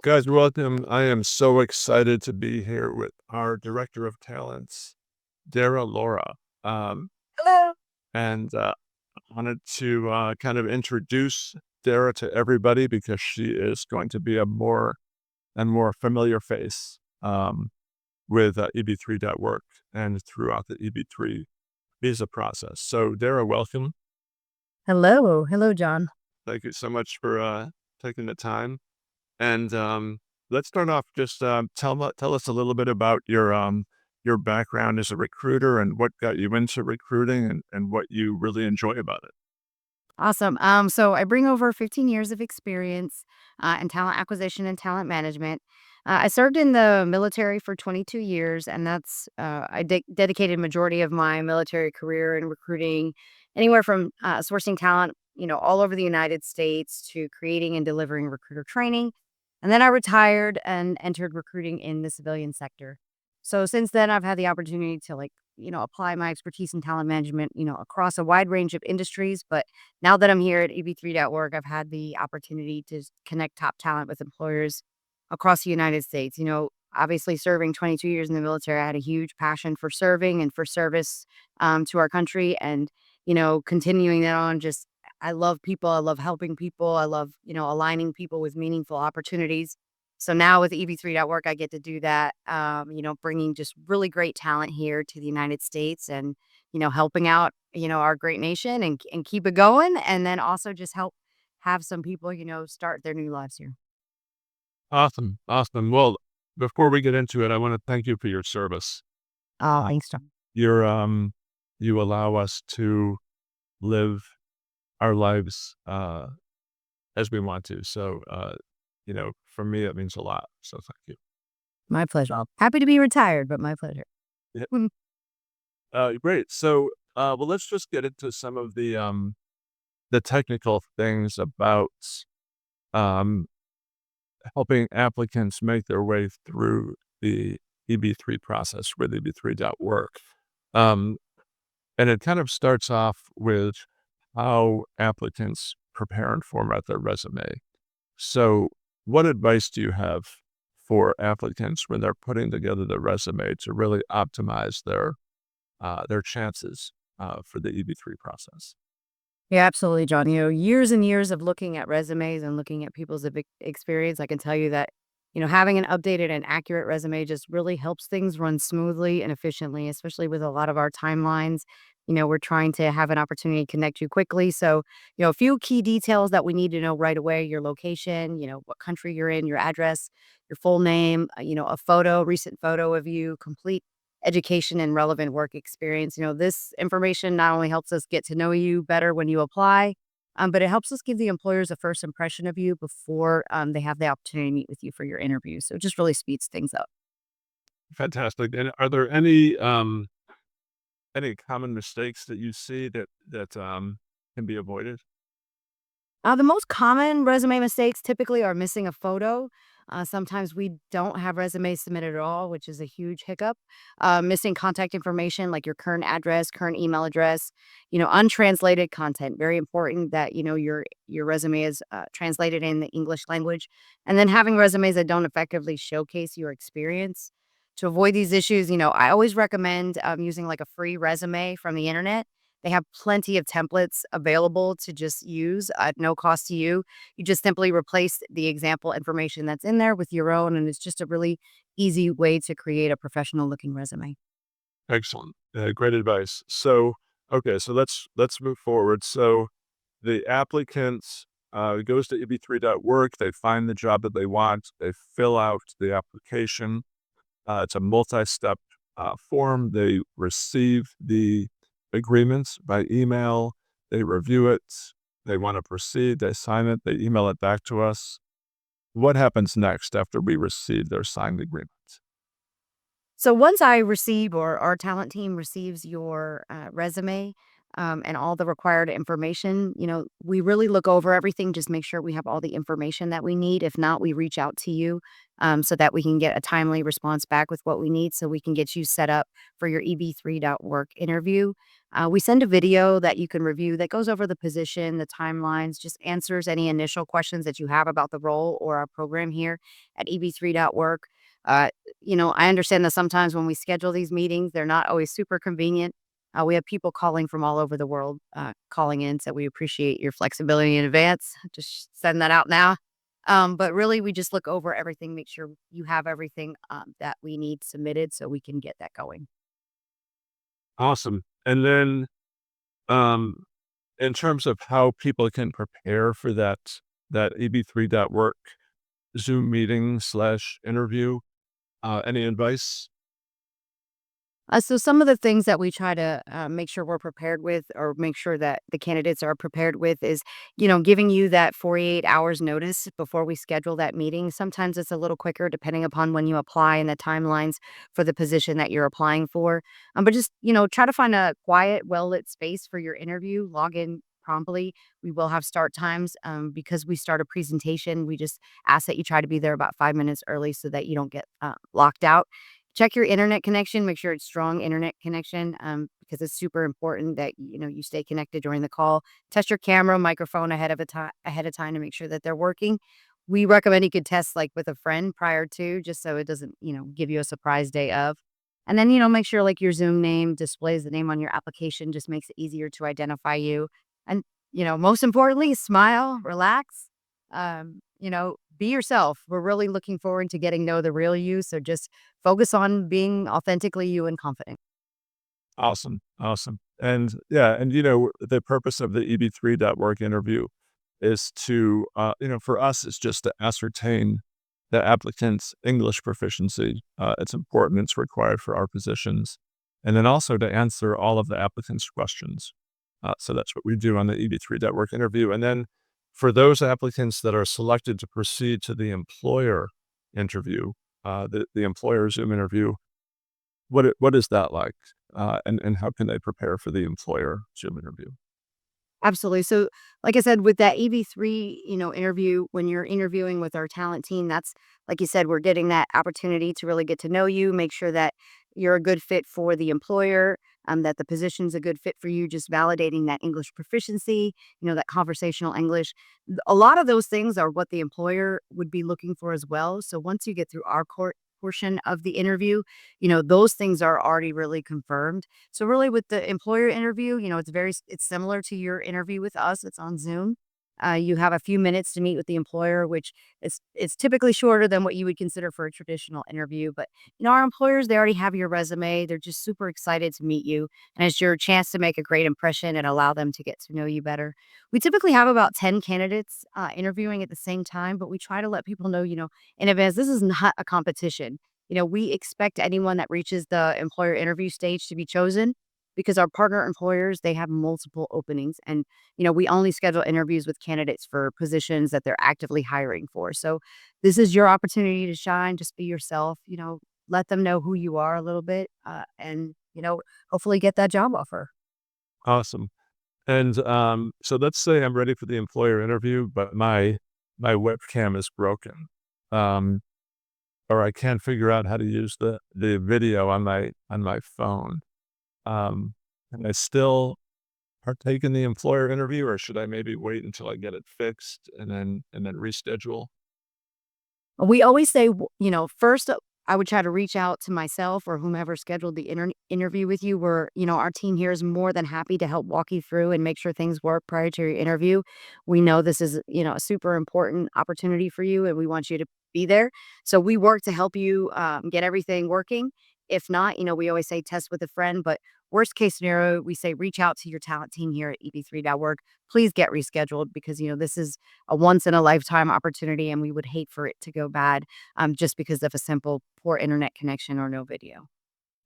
Guys, welcome. I am so excited to be here with our Director of Talents, Dara Lora. Um, Hello. and I wanted to kind of introduce Dara to everybody because she is going to be a more and more familiar face with EB3.work and throughout the EB3 visa process. So, Dara, welcome. Hello. Hello, John. Thank you so much for taking the time. And let's start off. Just tell us a little bit about your background as a recruiter and what got you into recruiting and what you really enjoy about it. Awesome. So I bring over 15 years of experience in talent acquisition and talent management. I served in the military for 22 years, and I dedicated majority of my military career in recruiting, anywhere from sourcing talent, all over the United States to creating and delivering recruiter training. And then I retired and entered recruiting in the civilian sector. So since then, I've had the opportunity to apply my expertise in talent management, across a wide range of industries. But now that I'm here at eb3.work, I've had the opportunity to connect top talent with employers across the United States. Obviously serving 22 years in the military, I had a huge passion for serving and for service to our country. And, continuing that on, just I love people. I love helping people. I love, aligning people with meaningful opportunities. So now with EB3.work, I get to do that, bringing just really great talent here to the United States and, helping out, our great nation and keep it going. And then also just help have some people, start their new lives here. Awesome, awesome. Well, before we get into it, I want to thank you for your service. Oh, thanks, John. You're you allow us to live our lives as we want to. So for me, it means a lot. So thank you. My pleasure. Happy to be retired, but my pleasure. Yeah. Mm. Great. So, well, let's just get into some of the technical things about um, helping applicants make their way through the EB3 process with EB3.work. Um, and it kind of starts off with how applicants prepare and format their resume. So, what advice do you have for applicants when they're putting together their resume to really optimize their chances for the EB3 process? Yeah, absolutely, John. Years and years of looking at resumes and looking at people's experience, I can tell you that, having an updated and accurate resume just really helps things run smoothly and efficiently, especially with a lot of our timelines. We're trying to have an opportunity to connect you quickly. So, a few key details that we need to know right away: your location, what country you're in, your address, your full name, a photo, recent photo of you, complete education and relevant work experience. This information not only helps us get to know you better when you apply, but it helps us give the employers a first impression of you before they have the opportunity to meet with you for your interview. So it just really speeds things up. Fantastic. And are there any common mistakes that you see that can be avoided? The most common resume mistakes typically are missing a photo. Sometimes we don't have resumes submitted at all, which is a huge hiccup. Missing contact information like your current address, current email address, untranslated content. Very important that your resume is translated in the English language, and then having resumes that don't effectively showcase your experience. To avoid these issues, I always recommend using like a free resume from the internet. They have plenty of templates available to just use at no cost to you. You just simply replace the example information that's in there with your own, and it's just a really easy way to create a professional looking resume. Excellent. Great advice. So, okay, so let's move forward. So, the applicant goes to eb3.work. They find the job that they want. They fill out the application. It's a multi-step form. They receive the agreements by email. They review it. They want to proceed. They sign it. They email it back to us. What happens next after we receive their signed agreement? So once I receive or our talent team receives your resume, and all the required information. We really look over everything, just make sure we have all the information that we need. If not, we reach out to you so that we can get a timely response back with what we need so we can get you set up for your EB3.work interview. We send a video that you can review that goes over the position, the timelines, just answers any initial questions that you have about the role or our program here at EB3.work. Uh, I understand that sometimes when we schedule these meetings, they're not always super convenient. We have people calling from all over the world calling in, so we appreciate your flexibility in advance. Just send that out now. But really, we just look over everything, make sure you have everything that we need submitted so we can get that going. Awesome. And then, um, in terms of how people can prepare for that EB3.work Zoom meeting slash interview, any advice? So some of the things that we try to make sure we're prepared with, or make sure that the candidates are prepared with, is giving you that 48 hours notice before we schedule that meeting. Sometimes it's a little quicker depending upon when you apply and the timelines for the position that you're applying for. But just try to find a quiet, well lit space for your interview. Log in promptly. We will have start times because we start a presentation. We just ask that you try to be there about 5 minutes early so that you don't get locked out. Check your internet connection, make sure it's strong internet connection, because it's super important that, you stay connected during the call. Test your camera, microphone ahead of time to make sure that they're working. We recommend you could test, like, with a friend prior to, just so it doesn't, give you a surprise day of. And then, make sure, like, your Zoom name displays the name on your application, just makes it easier to identify you. And, most importantly, smile, relax, be yourself. We're really looking forward to getting to know the real you, so just focus on being authentically you and confident. Awesome. Awesome. And yeah, and the purpose of the EB3.work interview is to, for us, it's just to ascertain the applicant's English proficiency. It's important, it's required for our positions. And then also to answer all of the applicant's questions. So that's what we do on the EB3.work interview. And then for those applicants that are selected to proceed to the employer interview, the employer Zoom interview, what is that like? And how can they prepare for the employer Zoom interview? Absolutely. So, like I said, with that EB3, interview, when you're interviewing with our talent team, that's like you said, we're getting that opportunity to really get to know you, make sure that you're a good fit for the employer, that the position's a good fit for you, just validating that English proficiency, that conversational English. A lot of those things are what the employer would be looking for as well. So once you get through our court portion of the interview, those things are already really confirmed. So really with the employer interview, it's similar to your interview with us. It's on Zoom. You have a few minutes to meet with the employer, which it's typically shorter than what you would consider for a traditional interview. But our employers, they already have your resume. They're just super excited to meet you, and it's your chance to make a great impression and allow them to get to know you better. We typically have about 10 candidates interviewing at the same time, but we try to let people know, in advance, this is not a competition. We expect anyone that reaches the employer interview stage to be chosen because our partner employers, they have multiple openings, and we only schedule interviews with candidates for positions that they're actively hiring for. So this is your opportunity to shine. Just be yourself. Let them know who you are a little bit, and hopefully get that job offer. Awesome. And so let's say I'm ready for the employer interview, but my webcam is broken. Um, or I can't figure out how to use the video on my phone. Can I still partake in the employer interview, or should I maybe wait until I get it fixed and then reschedule? We always say, first, I would try to reach out to myself or whomever scheduled the interview with you. Where our team here is more than happy to help walk you through and make sure things work prior to your interview. We know this is, a super important opportunity for you, and we want you to be there. So we work to help you get everything working. If not, we always say test with a friend, but worst case scenario, we say reach out to your talent team here at EB3.work. Please get rescheduled because, this is a once in a lifetime opportunity, and we would hate for it to go bad just because of a simple poor internet connection or no video.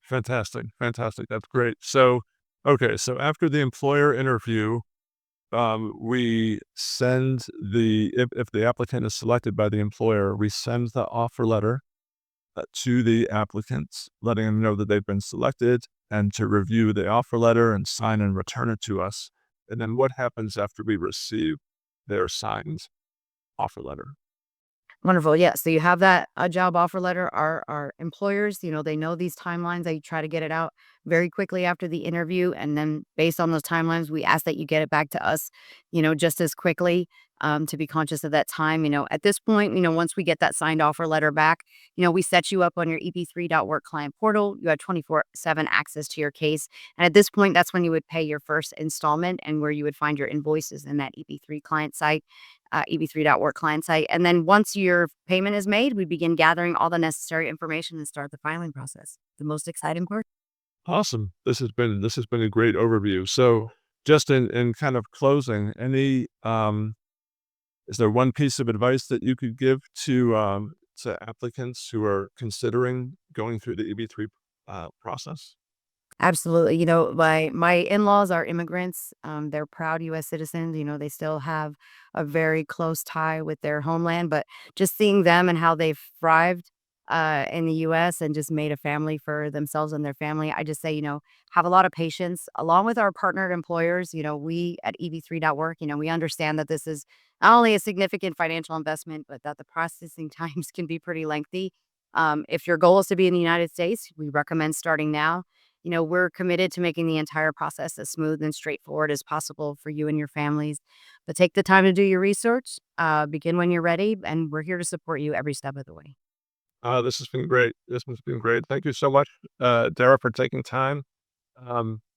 Fantastic, fantastic. That's great. So, okay, so after the employer interview, we send if the applicant is selected by the employer, we send the offer letter to the applicants, letting them know that they've been selected, and to review the offer letter and sign and return it to us. And then what happens after we receive their signed offer letter? Wonderful. Yeah. So you have that a job offer letter. Our employers, they know these timelines. They try to get it out very quickly after the interview. And then based on those timelines, we ask that you get it back to us, just as quickly, to be conscious of that time. At this point, once we get that signed offer letter back, we set you up on your eb3.work client portal. You have 24/7 access to your case. And at this point, that's when you would pay your first installment and where you would find your invoices in that EB3 client site, eb3.work client site. And then once your payment is made, we begin gathering all the necessary information and start the filing process. The most exciting part. Awesome. This has been a great overview. So just in kind of closing, any is there one piece of advice that you could give to applicants who are considering going through the EB3 process? Absolutely. My in-laws are immigrants. They're proud US citizens. They still have a very close tie with their homeland, but just seeing them and how they've thrived in the US and just made a family for themselves and their family, I just say, have a lot of patience along with our partnered employers. We at eb3.work, we understand that this is not only a significant financial investment, but that the processing times can be pretty lengthy. If your goal is to be in the United States, we recommend starting now. We're committed to making the entire process as smooth and straightforward as possible for you and your families. But take the time to do your research, begin when you're ready, and we're here to support you every step of the way. This has been great. This has been great. Thank you so much, Dara, for taking time.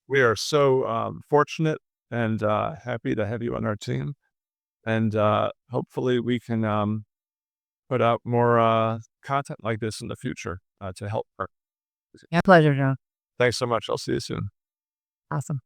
We are so fortunate and happy to have you on our team. And hopefully we can put out more content like this in the future to help. Yeah, pleasure, Joe. Thanks so much. I'll see you soon. Awesome.